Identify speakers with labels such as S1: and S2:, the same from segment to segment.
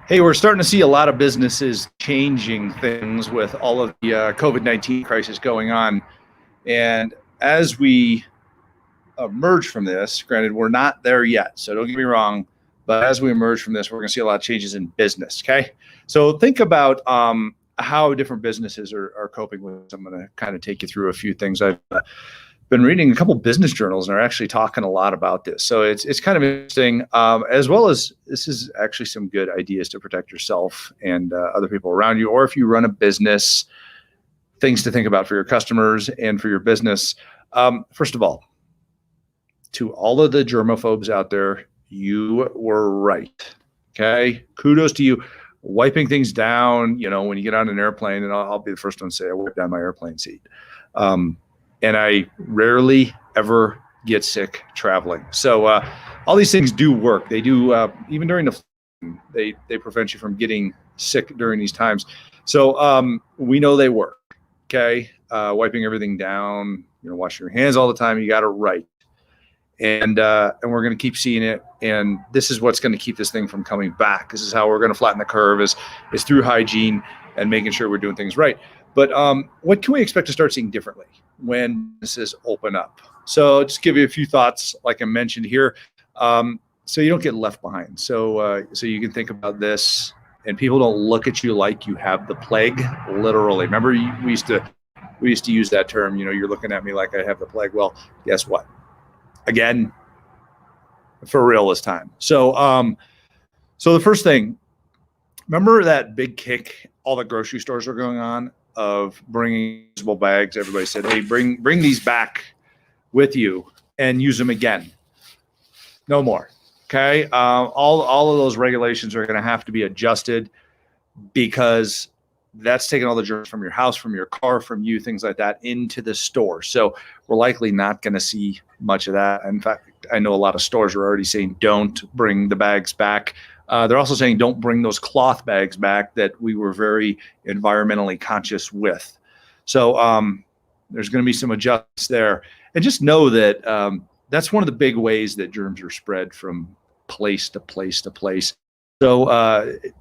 S1: Hey, we're starting to see a lot of businesses changing things with all of the COVID-19 crisis going on. And as we emerge from this, granted, we're not there yet, so don't get me wrong, but as we emerge from this, we're going to see a lot of changes in business. Okay. So think about how different businesses are coping with this. I'm going to kind of take you through a few things. I've been reading a couple business journals and are actually talking a lot about this. So it's kind of interesting, as well as this is actually some good ideas to protect yourself and other people around you, or if you run a business, things to think about for your customers and for your business. First of all, to all of the germaphobes out there, you were right. Okay, kudos to you. Wiping things down, when you get on an airplane, and I'll be the first one to say I wipe down my airplane seat. And I rarely ever get sick traveling. So all these things do work. They do, even during the they prevent you from getting sick during these times. So we know they work. Okay, wiping everything down, washing your hands all the time. You got it right. And we're going to keep seeing it. And this is what's going to keep this thing from coming back. This is how we're going to flatten the curve is through hygiene and making sure we're doing things right. But what can we expect to start seeing differently when businesses open up? So just give you a few thoughts, like I mentioned here, so you don't get left behind. So you can think about this, and people don't look at you like you have the plague, literally. Remember, we used to use that term. You're looking at me like I have the plague. Well, guess what? Again, for real this time. So the first thing, remember that big kick all the grocery stores were going on of bringing usable bags. Everybody said, hey, bring these back with you and use them again. No more. Okay. All of those regulations are going to have to be adjusted because that's taking all the germs from your house, from your car, from you, things like that, into the store. So we're likely not going to see much of that. In fact, I know a lot of stores are already saying don't bring the bags back. They're also saying don't bring those cloth bags back that we were very environmentally conscious with. So there's going to be some adjustments there. And just know that that's one of the big ways that germs are spread from place to place to place. So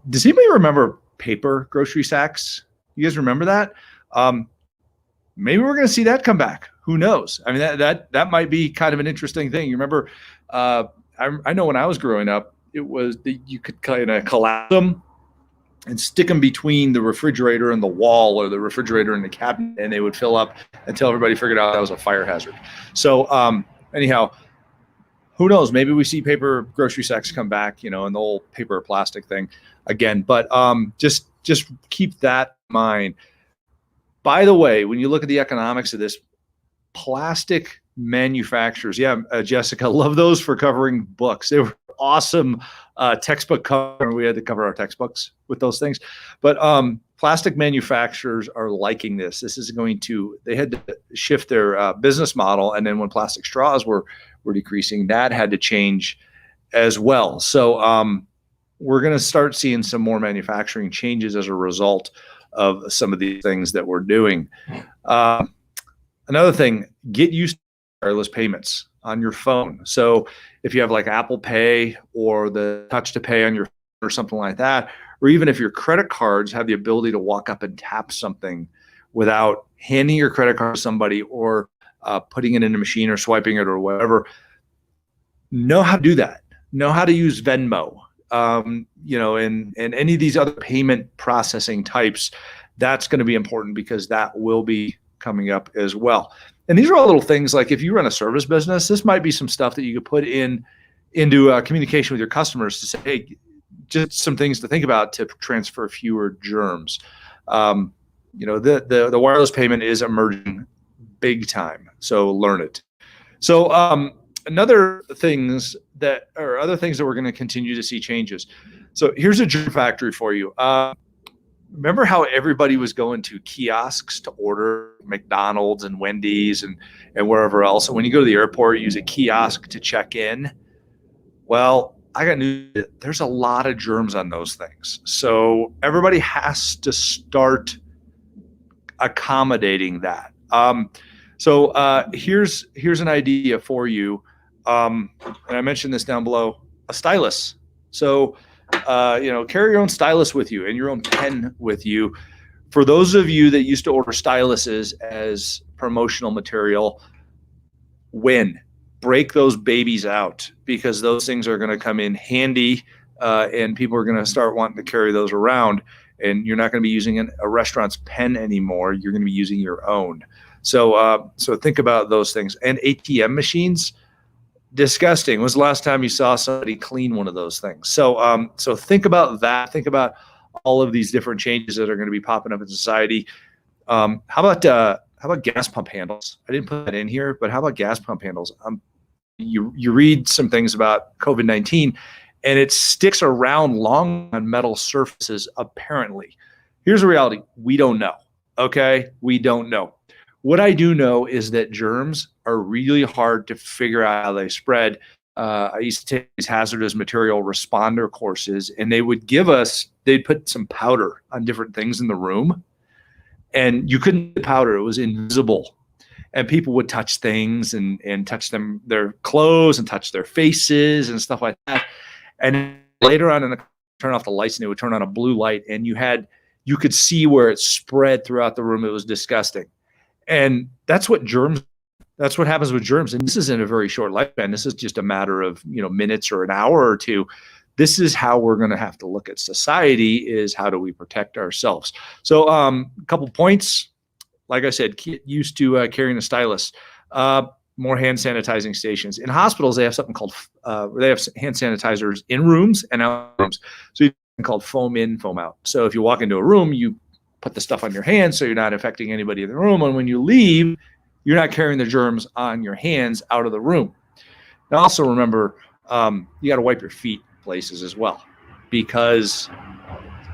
S1: does anybody remember paper grocery sacks? You guys remember that? Maybe we're going to see that come back. Who knows? I mean, that might be kind of an interesting thing. You remember, I know when I was growing up, it was that you could kind of collapse them and stick them between the refrigerator and the wall, or the refrigerator and the cabinet, and they would fill up until everybody figured out that was a fire hazard. So anyhow, who knows? Maybe we see paper grocery sacks come back, and the old paper or plastic thing again. But just keep that in mind. By the way, when you look at the economics of this, plastic manufacturers, Jessica, love those for covering books. They were awesome textbook cover. We had to cover our textbooks with those things. But plastic manufacturers are liking this. This is going to, they had to shift their business model. And then when plastic straws were decreasing, that had to change as well. So we're going to start seeing some more manufacturing changes as a result of some of these things that we're doing. Another thing, get used to wireless payments on your phone. So if you have like Apple Pay or the touch to pay on your phone or something like that, or even if your credit cards have the ability to walk up and tap something without handing your credit card to somebody or putting it in a machine or swiping it or whatever, know how to do that. Know how to use Venmo, and any of these other payment processing types. That's going to be important because that will be coming up as well. And these are all little things like if you run a service business, this might be some stuff that you could put into communication with your customers to say, hey, just some things to think about to transfer fewer germs. The wireless payment is emerging big time, so learn it. So other things that we're going to continue to see changes. So here's a germ factory for you. Remember how everybody was going to kiosks to order McDonald's and Wendy's and wherever else? So when you go to the airport, you use a kiosk to check in. Well, I got news. There's a lot of germs on those things. So everybody has to start accommodating that. Here's an idea for you. And I mentioned this down below, a stylus. So carry your own stylus with you and your own pen with you. For those of you that used to order styluses as promotional material, break those babies out, because those things are going to come in handy, and people are going to start wanting to carry those around, and you're not going to be using a restaurant's pen anymore. You're going to be using your own. So think about those things. And ATM machines, disgusting. When was the last time you saw somebody clean one of those things? So think about that. Think about all of these different changes that are going to be popping up in society. How about gas pump handles? I didn't put that in here, but how about gas pump handles? You read some things about COVID-19, and it sticks around long on metal surfaces, apparently. Here's the reality. We don't know, okay? We don't know. What I do know is that germs are really hard to figure out how they spread. I used to take these hazardous material responder courses, and they'd put some powder on different things in the room, and you couldn't powder. It was invisible. And people would touch things and touch their clothes and touch their faces and stuff like that. And later on, turn off the lights, and it would turn on a blue light, and you could see where it spread throughout the room. It was disgusting. And that's what happens with germs. And this isn't a very short lifespan. This is just a matter of, minutes or an hour or two. This is how we're going to have to look at society, is how do we protect ourselves? So a couple points. Like I said, get used to carrying a stylus. More hand sanitizing stations. In hospitals, they have something called, they have hand sanitizers in rooms and out rooms. So you have called foam in, foam out. So if you walk into a room, you put the stuff on your hands so you're not affecting anybody in the room. And when you leave, you're not carrying the germs on your hands out of the room. Now also remember, you got to wipe your feet places as well, because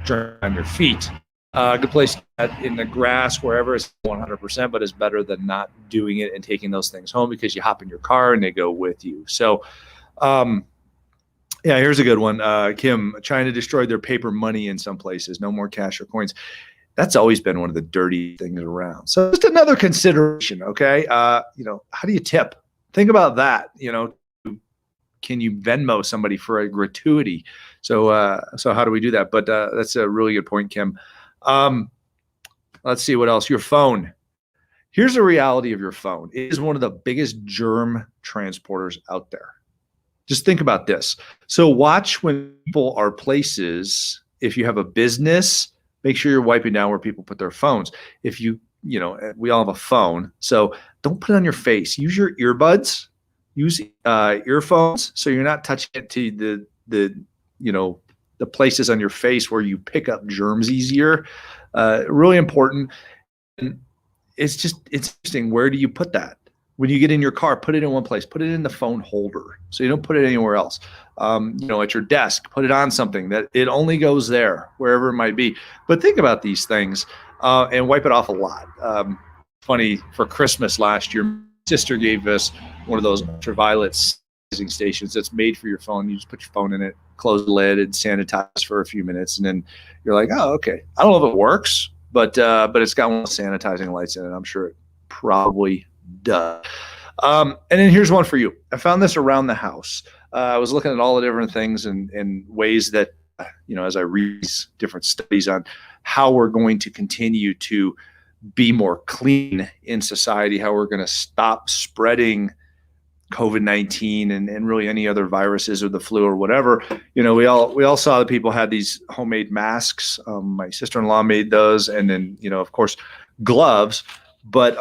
S1: germs on your feet. A good place to get in the grass, wherever, it's 100%, but it's better than not doing it and taking those things home, because you hop in your car and they go with you. So, here's a good one. Kim, China destroyed their paper money in some places. No more cash or coins. That's always been one of the dirty things around. So just another consideration, okay? How do you tip? Think about that. Can you Venmo somebody for a gratuity? So how do we do that? But that's a really good point, Kim. Let's see what else. Your phone. Here's the reality of your phone. It is one of the biggest germ transporters out there. Just think about this. So watch when people are places. If you have a business, make sure you're wiping down where people put their phones. If we all have a phone, so don't put it on your face. Use your earbuds. Use earphones, so you're not touching it to the places on your face where you pick up germs easier. Really important. And it's interesting. Where do you put that? When you get in your car, put it in one place. Put it in the phone holder, so you don't put it anywhere else. At your desk, put it on something that it only goes there, wherever it might be. But think about these things and wipe it off a lot. Funny, for Christmas last year, my sister gave us one of those ultraviolet sanitizing stations that's made for your phone. You just put your phone in it, close the lid, and sanitize for a few minutes, and then you're like, oh, okay. I don't know if it works, but it's got one of those sanitizing lights in it. I'm sure it probably does. And then here's one for you. I found this around the house. I was looking at all the different things and ways that, as I read these different studies on how we're going to continue to be more clean in society, how we're going to stop spreading COVID-19 and really any other viruses or the flu or whatever. We all saw that people had these homemade masks. My sister-in-law made those, and then of course gloves. But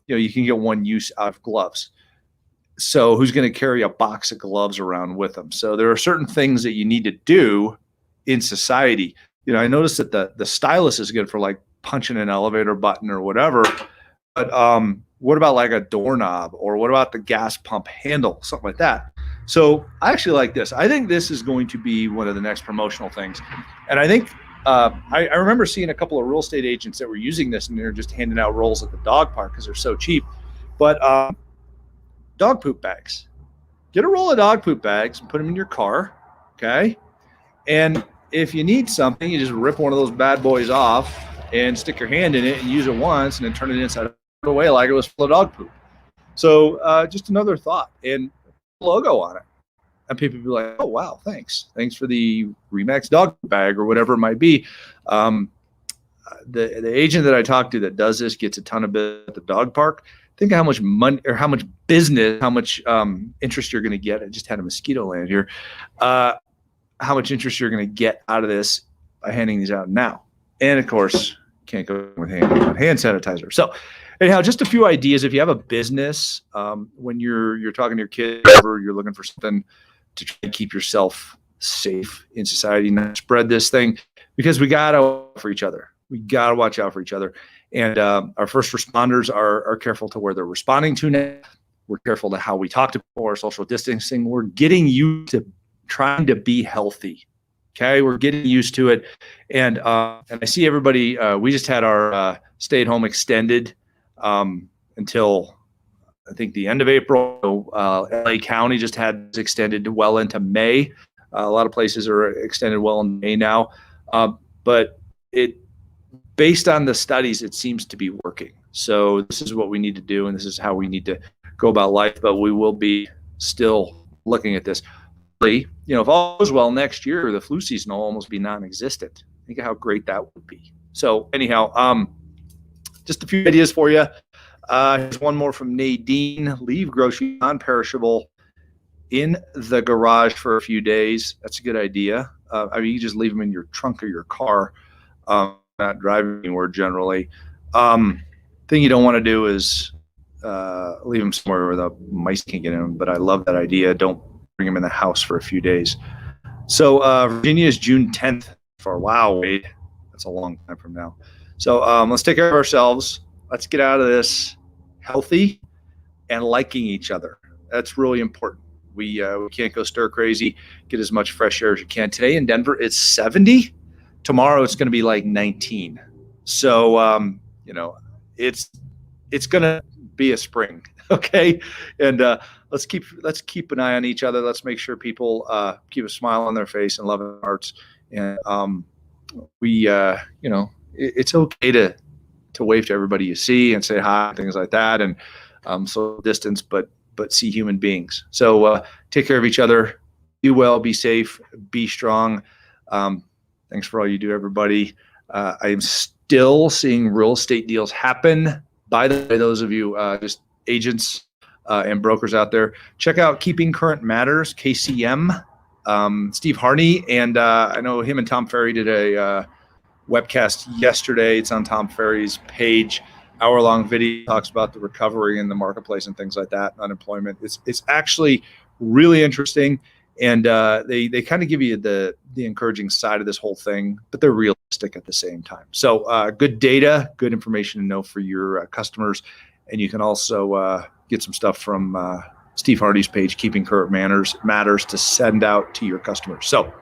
S1: you can get one use out of gloves. So who's going to carry a box of gloves around with them? So there are certain things that you need to do in society. I noticed that the stylus is good for like punching an elevator button or whatever. But what about like a doorknob, or what about the gas pump handle, something like that? So I actually like this. I think this is going to be one of the next promotional things. And I think I remember seeing a couple of real estate agents that were using this, and they're just handing out rolls at the dog park because they're so cheap. But dog poop bags. Get a roll of dog poop bags and put them in your car, okay? And if you need something, you just rip one of those bad boys off and stick your hand in it and use it once, and then turn it inside away like it was full of dog poop. So just another thought, and logo on it. And people be like, oh, wow, thanks for the Remax dog bag or whatever it might be. The agent that I talked to that does this gets a ton of business at the dog park. Think of how much money or how much business, how much interest you're going to get. I just had a mosquito land here. How much interest you're going to get out of this by handing these out now. And of course, can't go with hand sanitizer. So anyhow, just a few ideas. If you have a business, when you're talking to your kids, or you're looking for something to try and keep yourself safe in society, not spread this thing, because we got to watch out for each other. We got to watch out for each other. And our first responders are careful to where they're responding to now. We're careful to how we talk to people, our social distancing. We're getting used to trying to be healthy. Okay, we're getting used to it. And I see everybody, we just had our stay-at-home extended until I think the end of April. LA County just had this extended well into May. A lot of places are extended well in May now. But based on the studies, it seems to be working. So this is what we need to do, and this is how we need to go about life. But we will be still looking at this. If all goes well next year, the flu season will almost be non-existent. Think of how great that would be. So anyhow, just a few ideas for you. Here's one more from Nadine. Leave groceries non-perishable in the garage for a few days. That's a good idea. You can just leave them in your trunk of your car, not driving anywhere generally. Thing you don't want to do is leave them somewhere where the mice can't get in them, but I love that idea. Don't bring them in the house for a few days. So Virginia is June 10th for, wow, Wade, that's a long time from now. So let's take care of ourselves. Let's get out of this healthy and liking each other. That's really important. We can't go stir crazy. Get as much fresh air as you can. Today in Denver, it's 70. Tomorrow, it's going to be like 19. So, it's going to be a spring. Okay. And let's keep an eye on each other. Let's make sure people keep a smile on their face and love in their hearts. And it's okay to wave to everybody you see and say hi and things like that. And social distance, but see human beings. So take care of each other. Do well, be safe, be strong. Thanks for all you do, everybody. I am still seeing real estate deals happen. By the way, those of you just agents and brokers out there, check out Keeping Current Matters, KCM. Steve Harney, and I know him and Tom Ferry did a webcast yesterday. It's on Tom Ferry's page. Hour-long video, talks about the recovery in the marketplace and things like that, unemployment. It's actually really interesting, and they kind of give you the encouraging side of this whole thing, but they're realistic at the same time. So good data, good information to know for your customers, and you can also get some stuff from Steve Hardy's page, Keeping Current Matters, to send out to your customers. So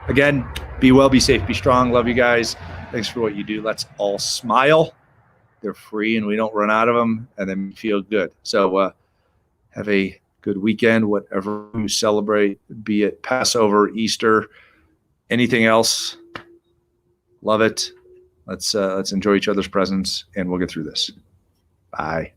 S1: again, be well, be safe, be strong. Love you guys. Thanks for what you do. Let's all smile. They're free and we don't run out of them, and then feel good. So have a good weekend, whatever you celebrate, be it Passover, Easter, anything else. Love it. Let's enjoy each other's presence, and we'll get through this. Bye.